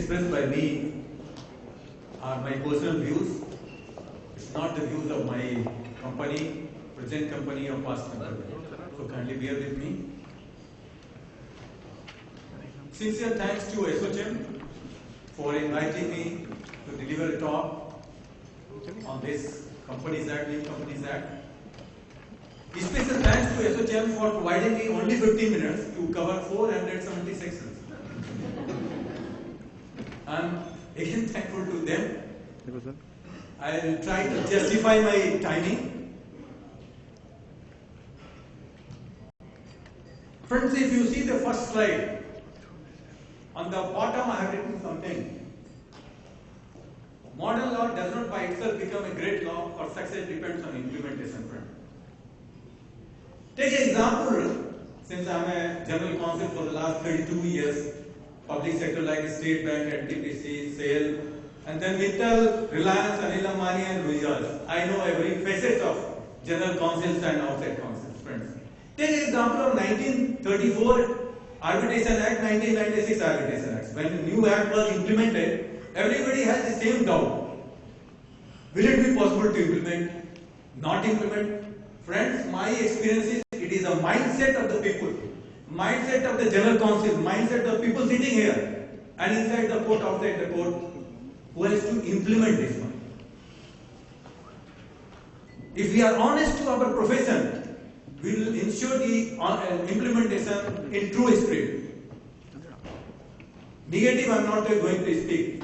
expressed by me are my personal views. It's not the views of my company, present company or past company. So kindly bear with me. Sincere thanks to SOCHM for inviting me to deliver a talk on this Companies Act, New Companies Act. Special thanks to SOCHM for providing me only 15 minutes to cover 470 sections. I'm again thankful to them. I will try to justify my timing. Friends, if you see the first slide, on the bottom I have written something. Modern law does not by itself become a great law, or success depends on implementation, friend. Take an example, since I am a general counsel for the last 32 years, public sector like State Bank, NTPC, SAIL, and then Mittal, Reliance, Anil Ambani and Rujals. I know every facet of general counsels and outside counsels, friends. Take an example of 1934 Arbitration Act, 1996 Arbitration Act. When the new act was implemented, everybody has the same doubt. Will it be possible to implement? Not implement? Friends, my experience is it is a mindset of the people, mindset of the general counsel, mindset of people sitting here and inside the court, outside the court, who has to implement this one. If we are honest to our profession, we will ensure the implementation in true spirit. Negative I am not going to speak.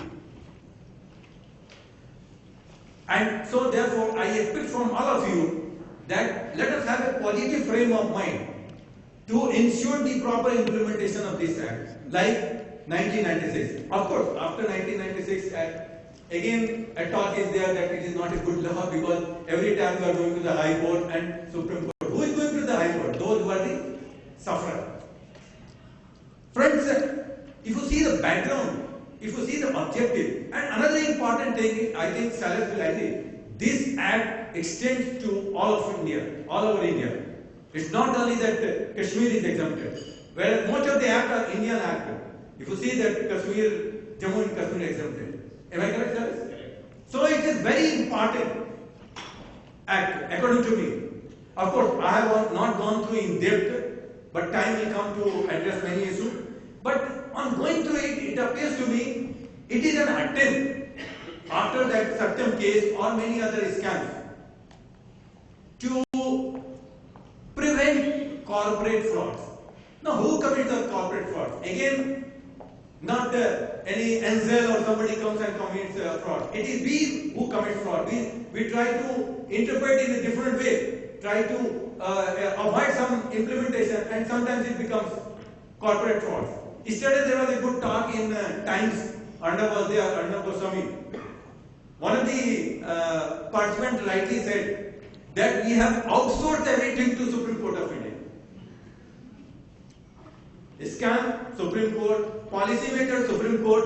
And so therefore I expect from all of you that let us have a positive frame of mind to ensure the proper implementation of this act, like 1996. Of course, after 1996 act, again a talk is there that it is not a good law because every time you are going to the High Court and Supreme Court. Who is going to the High Court? Those who are the sufferer. Friends, if you see the background, if you see the objective, and another important thing, I think Salas will agree, this act extends to all of India, all over India. It's not only that Kashmir is exempted, whereas most of the acts are Indian acts. If you see that Kashmir, Jammu and Kashmir exempted. Am I correct, Salas? So it is very important act, according to me. Of course, I have not gone through in depth, but time will come to address many issues. But on going through it, it appears to me it is an attempt after that certain case or many other scams to prevent corporate frauds. Now, who commits the corporate frauds? Again, not any Enzel or somebody comes and commits fraud. It is we who commit fraud. We try to interpret in a different way, try to avoid some implementation, and sometimes it becomes corporate fraud. Yesterday there was a good talk in Times. Arnab was there, Arnab Goswami. One of the participants rightly said that we have outsourced everything to Supreme Court of India. Scam, Supreme Court, policymaker, Supreme Court,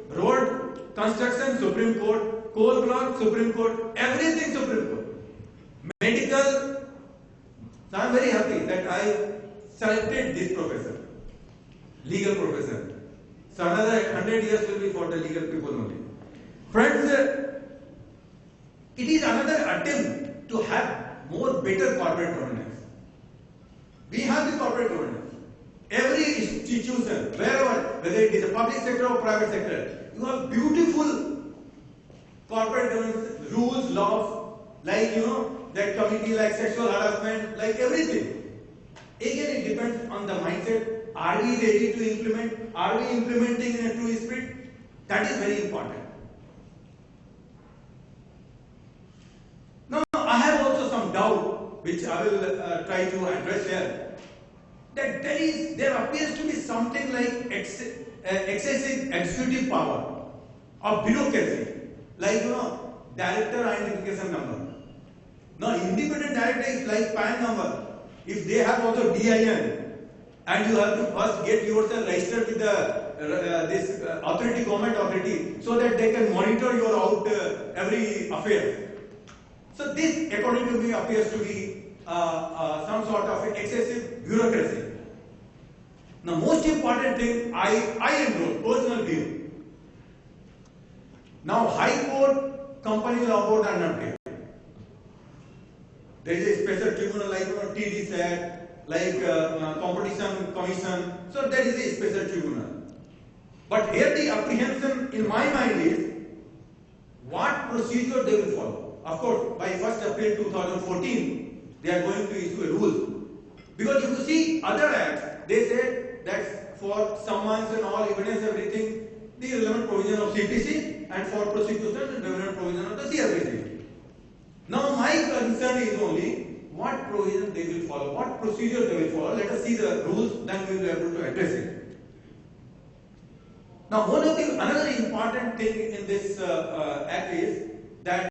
road construction, Supreme Court, coal block, Supreme Court, everything Supreme Court. Medical, so I am very happy that I selected this professor, legal professor. So another 100 years will be for the legal people only. Friends, it is another attempt to have more better corporate governance. We have the corporate governance. Every institution, wherever, whether it is a public sector or private sector, you have beautiful corporate governance, rules, laws, like that committee, like sexual harassment, like everything. Again, it depends on the mindset. Are we ready to implement? Are we implementing in a true spirit? That is very important. Now, I have also some doubt, which I will try to address here. That there appears to be something like excessive executive power or bureaucracy, like director identification number. Now, independent director is like PAN number. If they have also DIN, and you have to first get yourself registered with the this authority, government authority, so that they can monitor your out every affair. So this, according to me, appears to be some sort of excessive bureaucracy. Now, most important thing, I enroll, personal view. Now, High Court company law board are not there. There is a special tribunal like TDSAT, like Competition Commission. So there is a special tribunal. But here the apprehension in my mind is what procedure they will follow. Of course, by 1st April 2014, they are going to issue a rule. Because if you see other acts, they say that for summons and all evidence, everything, the relevant provision of CPC, and for prosecution, the relevant provision of the CRPC. Now, my concern is only what provision they will follow, what procedure they will follow. Let us see the rules, then we will be able to address it. Now, another important thing in this act is that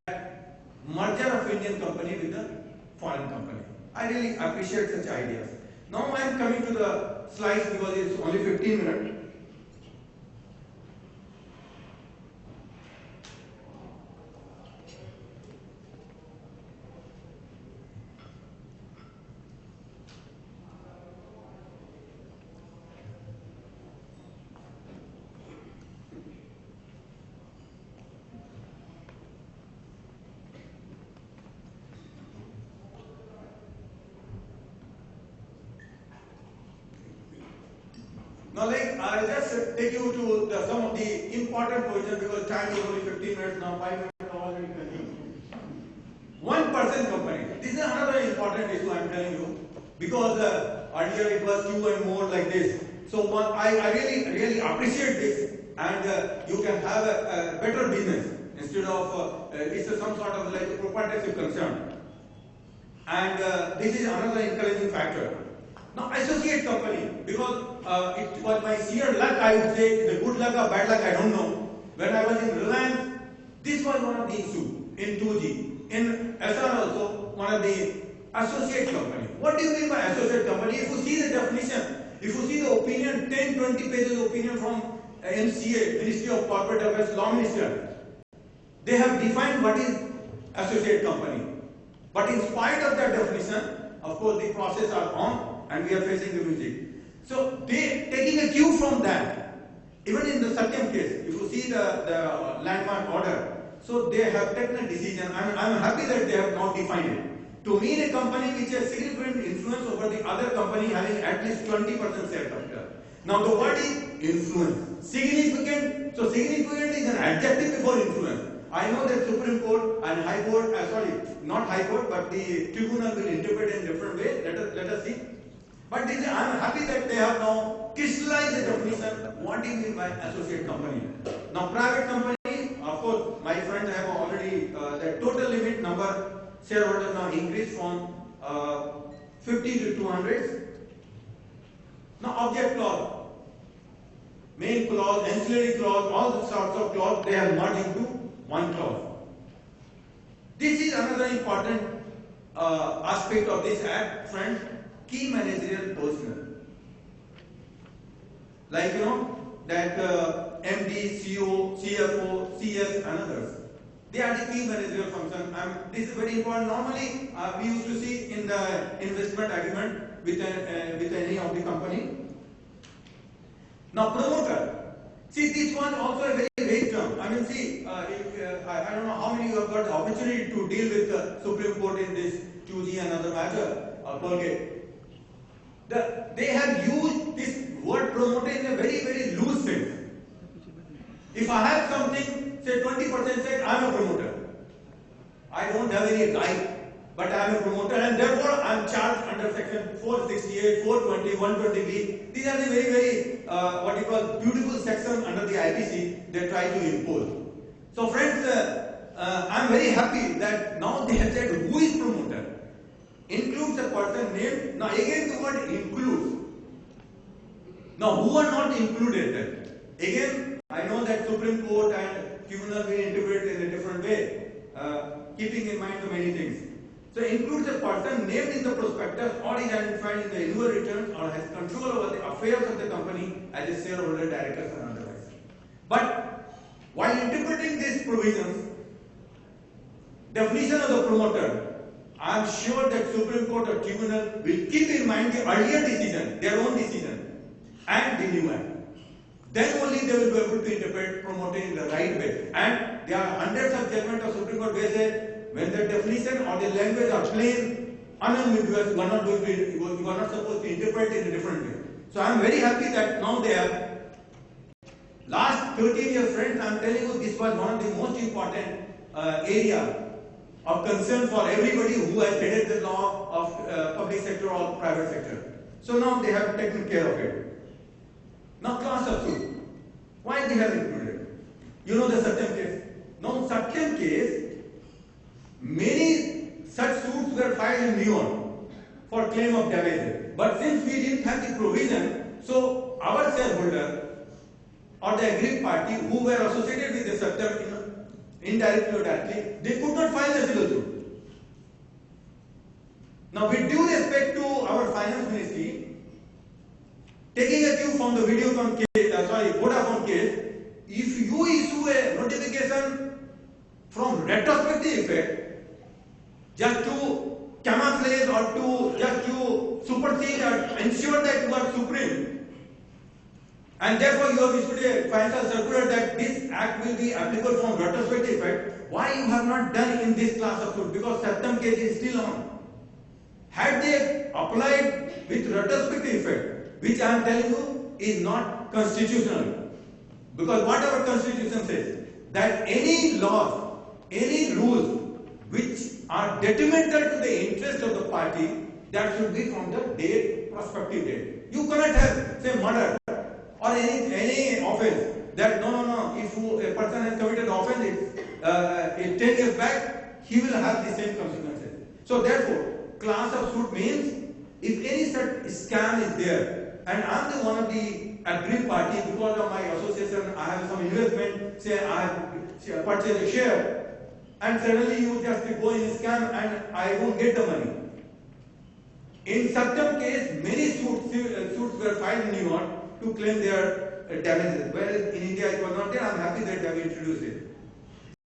merger of Indian company with a foreign company. I really appreciate such ideas. Now I am coming to the slides because it's only 15 minutes. Now, I'll just take you to some of the important provisions because time is only 15 minutes now, 5 minutes already consumed. 1% company. This is another important issue I am telling you because earlier it was 2 and more like this. So I really appreciate this, and you can have a better business instead of it's some sort of like a proprietorship concern. And this is another encouraging factor. Now, associate company, because it was my sheer luck, I would say, the good luck or bad luck, I don't know. When I was in Reliance, this was one of the issues in 2G. In SR also, one of the associate company. What do you mean by associate company? If you see the definition, if you see the opinion, 10-20 pages opinion from MCA, Ministry of Corporate Affairs, Law Minister, they have defined what is associate company. But in spite of that definition, of course, the process are on, and we are facing the music. So they taking a cue from that. Even in the Satyam case, if you see the landmark order, so they have taken a decision. I'm happy that they have now defined it. To mean a company which has significant influence over the other company having at least 20% share capital. Now the word is influence. Significant. So significant is an adjective before influence. I know that Supreme Court and High Court, not High Court, but the tribunal will interpret in different way. Let us see. But I am happy that they have now crystallized the definition. What do you mean by associate company? Now, private company, of course, my friends have already the total limit number shareholders now increased from 50 to 200. Now, object clause, main clause, ancillary clause, all the sorts of clause they have merged into one clause. This is another important aspect of this act, friends. Key managerial personnel, like that MD, CEO, CFO, CS, and others. They are the key managerial function. This is very important. Normally, we used to see in the investment agreement with any of the company. Now, promoter. See, this one also a very vague term. I mean, see, I don't know how many you have got the opportunity to deal with the Supreme Court in this 2G and other matter, Colgate. They have used this word promoter in a very, very loose sense. If I have something, say 20% said, I am a promoter. I don't have any right, but I am a promoter, and therefore I am charged under section 468, 420, 120B. These are the very, very, what you call, beautiful sections under the IPC they try to impose. So friends, I am very happy that now they have said who is promoter. Includes a person named. Now again the word includes. Now who are not included then? Again, I know that Supreme Court and tribunal will interpret in a different way, keeping in mind so many things. So includes a person named in the prospectus or is identified in the annual returns or has control over the affairs of the company as a shareholder, directors and otherwise. But while interpreting these provisions, definition of the promoter, I am sure that Supreme Court or tribunal will keep in mind the earlier decision, their own decision, and the new act. then only they will be able to interpret promoting in the right way. And there are hundreds of judgments of Supreme Court where say when the definition or the language are plain, unambiguous, you are not supposed to interpret it in a different way. So I am very happy that now they have. Last 13 years, friends, I am telling you, this was one of the most important area of concern for everybody who has headed the law of public sector or private sector. So now they have taken care of it. Now class of suit. Why they have included? You know the Satyam case. Now Satyam case, many such suits were filed in New York for claim of damages. But since we didn't have the provision, so our shareholder or the aggrieved party who were associated with the Satyam indirectly or directly, they could not file a civil suit. Now with due respect to our finance ministry, taking a cue from the Videocon case, Vodafone case, if you issue a notification from retrospective effect, just to camouflage or to just to supersede or ensure that you are supreme, and therefore you have issued a financial circular that this act will be applicable from retrospective effect, why you have not done in this class of suit? Because Satyam case is still on. Had they applied with retrospective effect, which I am telling you is not constitutional, because what our constitution says, that any laws, any rules which are detrimental to the interest of the party, that should be from the date, prospective date. You cannot have, say, murder or any offense, that no, if a person has committed offense, 10 years back, he will have the same consequences. So therefore, class of suit means if any such scam is there, and I am the one of the aggrieved party because of my association, I have some investment, say I have purchased a share, and suddenly you just go in a scam and I won't get the money. In Satyam case, many suits were filed in New York to claim their damages, whereas in India it was not there. I am happy that they have introduced it.